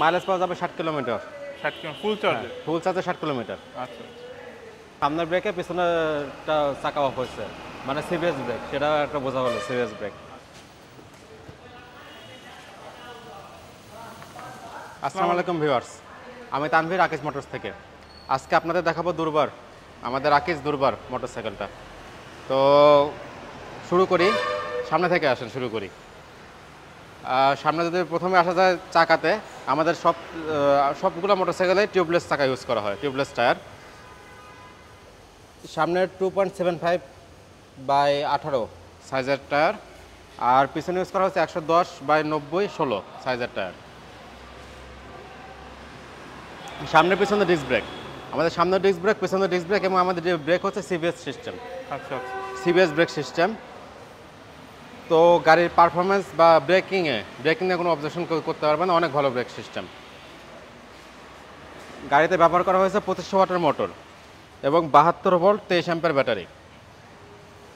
Mileage পাওয়া যাবে 60 kilometre. 60 kilo ফুল চার্জে? ফুল চার্জে 60 কিলোমিটার। আচ্ছা। সামনের ব্রেকে পিছনেরটা চাকা অফ হয়েছে, মানে সিবিএস ব্রেক, সেটা একটা বোঝা হলো সিবিএস ব্রেক। আসসালামু আলাইকুম ভিউয়ার্স, আমি তানভীর আকিজ মোটরস থেকে। আজকে আপনাদের দেখাবো দুর্বার, আমাদের আকিজ দুর্বার মোটরসাইকেলটা। তো শুরু করি, সামনে থেকে আসেন শুরু করি। সামনে যদি প্রথমে আসা যায় চাকাতে, আমাদের সবগুলো মোটরসাইকেলে টিউবলেস চাকা ইউজ করা হয়, টিউবলেস টায়ার। সামনের 2.75/18 সাইজের টায়ার, আর পিছনে ইউজ করা হচ্ছে 110/90/16 সাইজের টায়ার। সামনে পিছনে ডিস্ক ব্রেক, আমাদের সামনে ডিস্ক ব্রেক, পিছনে ডিস্ক ব্রেক, এবং আমাদের ব্রেক হচ্ছে সিবিএস সিস্টেম। আচ্ছা। CBS brake system. তো গাড়ির পারফরমেন্স বা ব্রেকিংয়ে কোনো অবজেকশন করতে পারবে না, অনেক ভালো ব্রেক সিস্টেম। গাড়িতে ব্যবহার করা হয়েছে 2500 ওয়াটের মোটর এবং 72 ভোল্ট 23 অ্যাম্পিয়ার ব্যাটারি।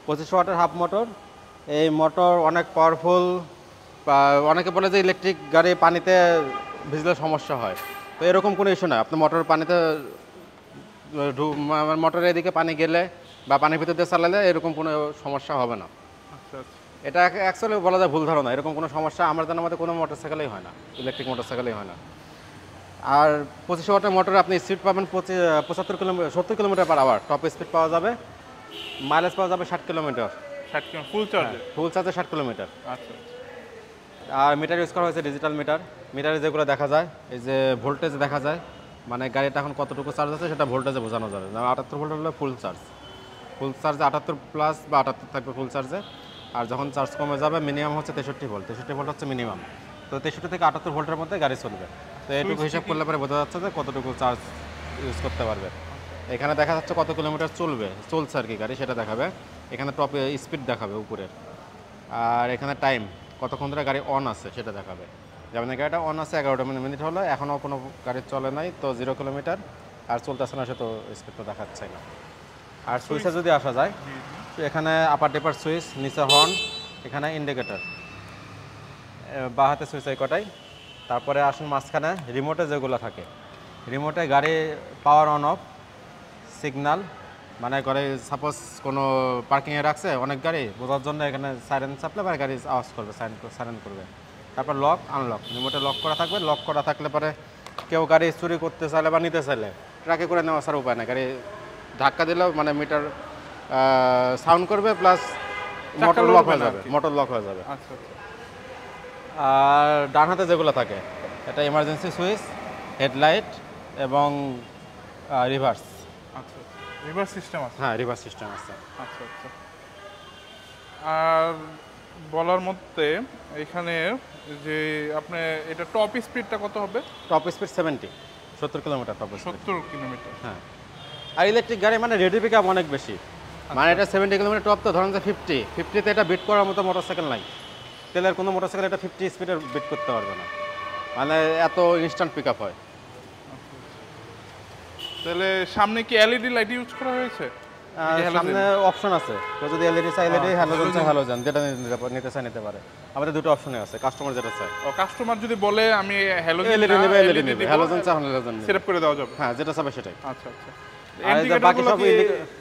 2500 ওয়াটের হাফ মোটর, এই মোটর অনেক পাওয়ারফুল। অনেকে বলে যে ইলেকট্রিক গাড়ি পানিতে ভিজলে সমস্যা হয়, তো এরকম কোনো ইস্যু না। আপনি মোটর পানিতে মোটরের এদিকে পানি গেলে বা পানির ভিতর দিয়ে চালালে এরকম কোনো সমস্যা হবে না। আচ্ছা। এটা অ্যাকচুয়ালি বলা যায় ভুল ধারণা, এরকম কোনো সমস্যা আমার জানার মধ্যে কোনো মোটরসাইকেলেই হয় না, ইলেকট্রিক মোটরসাইকেলেই হয় না। আর 2500 ওয়াটের মোটরে আপনি স্পিড পাবেন 70 কিলোমিটার/আওয়ার, টপ স্পিড পাওয়া যাবে। মাইলেজ পাওয়া যাবে 60 কিলোমিটার। 60 কিলো ফুল চার্জে? ফুল চার্জে 60 কিলোমিটার। আচ্ছা। আর মিটার ইউজ করা হয়েছে ডিজিটাল মিটার। মিটারে যেগুলো দেখা যায়, এই যে ভোল্টেজ দেখা যায়, মানে গাড়িটা এখন কতটুকু চার্জ আছে সেটা ভোল্টেজে বোঝানো যাবে। 78 ভোল্ট হলে ফুল চার্জ, ফুল চার্জে 78+ বা 78 থাকবে ফুল চার্জে। আর যখন চার্জ কমে যাবে মিনিমাম হচ্ছে 63 ভোল্ট, 63 ভোল্ট হচ্ছে মিনিমাম। তো 63 থেকে 78 ভোল্টের মধ্যে গাড়ি চলবে। তো এইটুকু হিসাব করলে পরে বোঝা যাচ্ছে যে কতটুকু চার্জ ইউজ করতে পারবে। এখানে দেখা যাচ্ছে কত কিলোমিটার চলছে আর কি গাড়ি, সেটা দেখাবে। এখানে টপ স্পিড দেখাবে উপরের, আর এখানে টাইম কতক্ষণ ধরে গাড়ি অন আছে সেটা দেখাবে। যেমন গাড়িটা অন আছে 11 মিনিট হলো, এখনও কোনো গাড়ি চলে নাই, তো 0 কিলোমিটার। আর চলতেছে না, সে তো স্পিড তো দেখাচ্ছে না। আর সুইচে যদি আসা যায়, এখানে আপার ডিপার সুইচ, নিচে হর্ন, এখানে ইন্ডিকেটর, বাঁ হাতে সুইচ এই কটাই। তারপরে আসুন মাঝখানে রিমোটে যেগুলো থাকে, রিমোটে গাড়ি পাওয়ার অন অফ, সিগনাল, মানে করে সাপোজ কোনো পার্কিংয়ে রাখছে অনেক গাড়ি, বোঝার জন্য এখানে সাইরেন চাপলে পরে গাড়ি আওয়াজ করবে, সাইরেন করবে। তারপর লক আনলক, রিমোটে লক করা থাকবে। লক করা থাকলে পরে কেউ গাড়ি চুরি করতে চাইলে বা নিতে চাইলে ট্রাকে করে নেওয়া ছাড়া উপায় নেই। গাড়ি ধাক্কা দিলেও মানে মিটার সাউন্ড করবে, প্লাস মোটর লক হয়ে যাবে, মোটর লক হয়ে যাবে। আচ্ছা। আর ডান হাতে যেগুলো থাকে, এটা ইমার্জেন্সি সুইচ, হেডলাইট এবং রিভার্স। আচ্ছা, রিভার্স সিস্টেম আছে? হ্যাঁ, রিভার্স সিস্টেম আছে। আচ্ছা। আর বলার মধ্যে এখানে যে আপনি এটা টপ স্পিডটা কত হবে? Top speed 70 kilometre top speed. 70 kilometre? হ্যাঁ। আর ইলেকট্রিক গাড়ি মানে রেডি পিক আপ অনেক বেশি, মানে এটা 70 কিলোমিটার টপ। তো ধরেন যে 50তে এটা বিট করার মতো মোটরসাইকেল নাই, তেলের কোনো মোটরসাইকেল এটা 50 স্পিডে বিট করতে পারবে না, মানে এত ইনস্ট্যান্ট পিক আপ হয়। তাহলে সামনে কি এলইডি লাইট ইউজ করা হয়েছে? সামনে অপশন আছে, তো যদি এলইডি চাই এলইডি, হ্যালোজেন চাই হ্যালোজেন, যেটা নিতে চাই নিতে পারে। আমাদের দুটো অপশনে আছে, কাস্টমার যেটা চায়। ও, কাস্টমার যদি বলে আমি হ্যালোজেন এলইডি নেবে, এলইডি নেবে, হ্যালোজেন চাই হ্যালোজেন নেবে, সেটআপ করে দেওয়া যাবে? হ্যাঁ, যেটা চাবে সেটাই। আচ্ছা। আর বাকি সব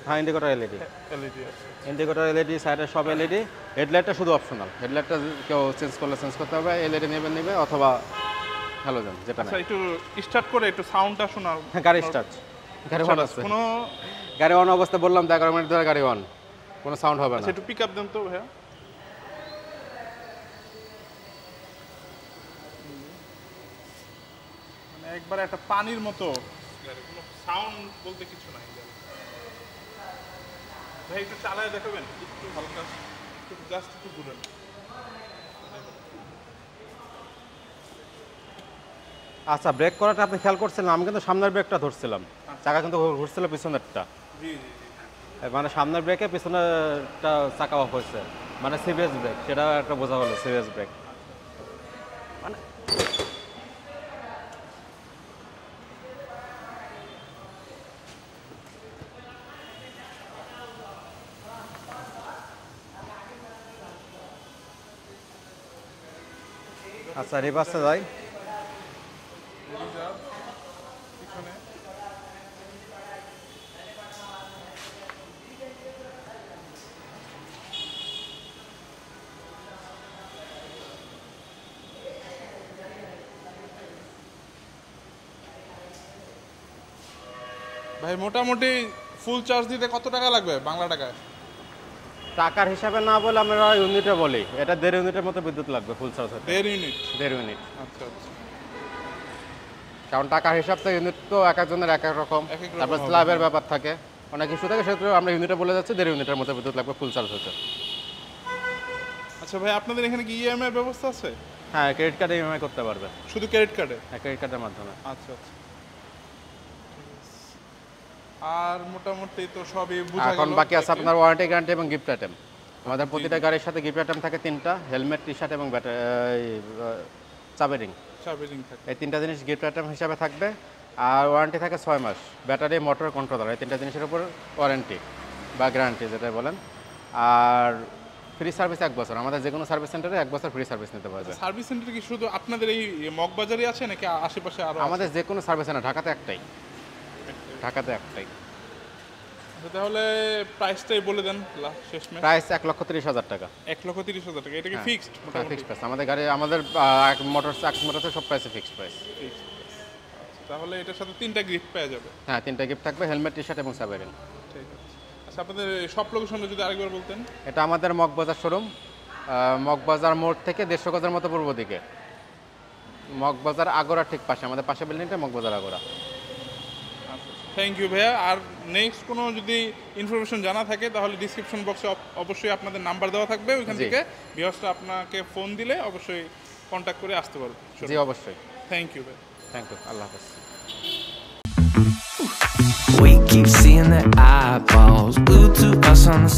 হ্যাঁ, ইন্ডিকেটর এলইডি, এলইডি আছে। ইন্ডিকেটর এলইডি, সাইডের সব এলইডি। হেডলাইটটা শুধু অপশনাল, হেডলাইটটা কেউ চেঞ্জ করলে চেঞ্জ করতে হবে, এলইডি নেবে অথবা হ্যালোজেন, যেটা আচ্ছা, নেয়। একটু স্টার্ট করে একটু সাউন্ডটা শোনাও। হ্যাঁ, গাড়ি স্টার্ট, গাড়ি অন আছে। কোনো গাড়ি অন অবস্থা বললাম তো 11 মিনিট ধরে গাড়ি অন, কোনো সাউন্ড হবে না। একটু পিক আপ দেন তো ভাইয়া। মানে একবার একটা পানির মতো গাড়ি, কোনো সাউন্ড বলতে কিছু নাই। ভাই একটু চালায় দেখাবেন, একটু হালকা, একটু জাস্ট একটু ঘুরেন। আচ্ছা, ব্রেক করাটা আপনি খেয়াল করছিলেন? আমি কিন্তু সামনের ব্রেকটা ধরছিলাম, চাকা কিন্তু ঘুরছিল পিছনেরটা। জি। মানে সামনের ব্রেকে পিছনেরটা চাকা অফ হয়েছে, মানে সিবিএস ব্রেক, সেটা একটা বোঝা হলো সিবিএস ব্রেক। মানে আচ্ছা, রিভার্সে যাই। এখানে ভাই মোটামুটি ফুল চার্জ দিতে কত টাকা লাগবে বাংলা টাকায়? টাকার হিসাবে না বলে আমরা ইউনিটে বলি, এটা 1.5 ইউনিটের মতো বিদ্যুৎ লাগবে ফুল চার্জ হতে। 1.5 ইউনিট? 1.5 ইউনিট। আচ্ছা আচ্ছা। কারণ টাকার হিসাব তো ইউনিট তো এক একজনের এক এক রকম, এক এক রকম তারপর হবে। স্ল্যাবের ব্যাপার থাকে, অনেক ইস্যু থাকে, সেক্ষেত্রে আমরা ইউনিটে বলে যাচ্ছি 1.5 ইউনিটের মতো বিদ্যুৎ লাগবে ফুল চার্জ হতে। আচ্ছা ভাই, আপনাদের এখানে কি ইএমআই এর ব্যবস্থা আছে? হ্যাঁ, ক্রেডিট কার্ডে ইএমআই করতে পারবে। শুধু ক্রেডিট কার্ডে? হ্যাঁ, ক্রেডিট কার্ডের মাধ্যমে। আচ্ছা আচ্ছা। আর মোটামুটি তো সবই বুঝা গেল। এখন বাকি আছে আপনার ওয়ারেন্টি, গ্যারান্টি এবং গিফট আইটেম। আমাদের প্রতিটা গাড়ির সাথে গিফট আইটেম থাকে 3টা, হেলমেট, টি শার্ট এবং চাবি রিং। চাবি রিং থাকে। এই 3টা জিনিস গিফট আইটেম হিসাবে থাকবে। আর ওয়ারেন্টি থাকে 6 মাস, ব্যাটারি, মোটর, কন্ট্রোলার, এই 3টা জিনিসের উপর ওয়ারেন্টি বা গ্যারান্টি যেটা বলেন। আর ফ্রি সার্ভিস 1 বছর, আমাদের যে কোনো সার্ভিস সেন্টারে 1 বছর ফ্রি সার্ভিস নিতে পারবে। সার্ভিস সেন্টার কি শুধু আপনাদের এই মগবাজারই আছে নাকি আশেপাশে আরো? আমাদের যে কোনো সার্ভিস সেন্টার ঢাকাতে একটাই। ঢাকাতে একটাই। আচ্ছা, তাহলে প্রাইসটাই বলে দেন শেষমেশ। প্রাইস 1,30,000 টাকা। 1,30,000 টাকা। এটা কি ফিক্সড? ফিক্সড প্রাইস আমাদের গাড়ি, আমাদের মোটরসে সব প্রাইসে ফিক্সড প্রাইস। তাহলে এটার সাথে 3টা গিফট পেয়ে যাবে। হ্যাঁ, 3টা গিফট থাকবে, হেলমেট, টি শার্ট এবং চাবি রিং। ঠিক আছে। আচ্ছা, আপনাদের সব লোকেশনটা যদি আরেকবার বলতেন। এটা আমাদের মগবাজার শোরুম, মগবাজার মোড় থেকে 150 গজের মতো পূর্ব দিকে, মগবাজার আগোরা ঠিক পাশে, আমাদের পাশে বিল্ডিংটা মগবাজার আগোরা। থ্যাংক ইউ ভাইয়া। আর নেক্সট কোনো যদি ইনফরমেশন জানা থাকে তাহলে ডিসক্রিপশন বক্সে অবশ্যই আপনাদের নাম্বার দেওয়া থাকবে, ওইখান জি। থেকে ভিউয়ার্সরা আপনাকে ফোন দিলে অবশ্যই কন্ট্যাক্ট করে আসতে পারবে। জি অবশ্যই। থ্যাংক ইউ ভাই। থ্যাংক ইউ, আল্লাহ হাফেজ। We keep seeing the eyeballs glued to us on the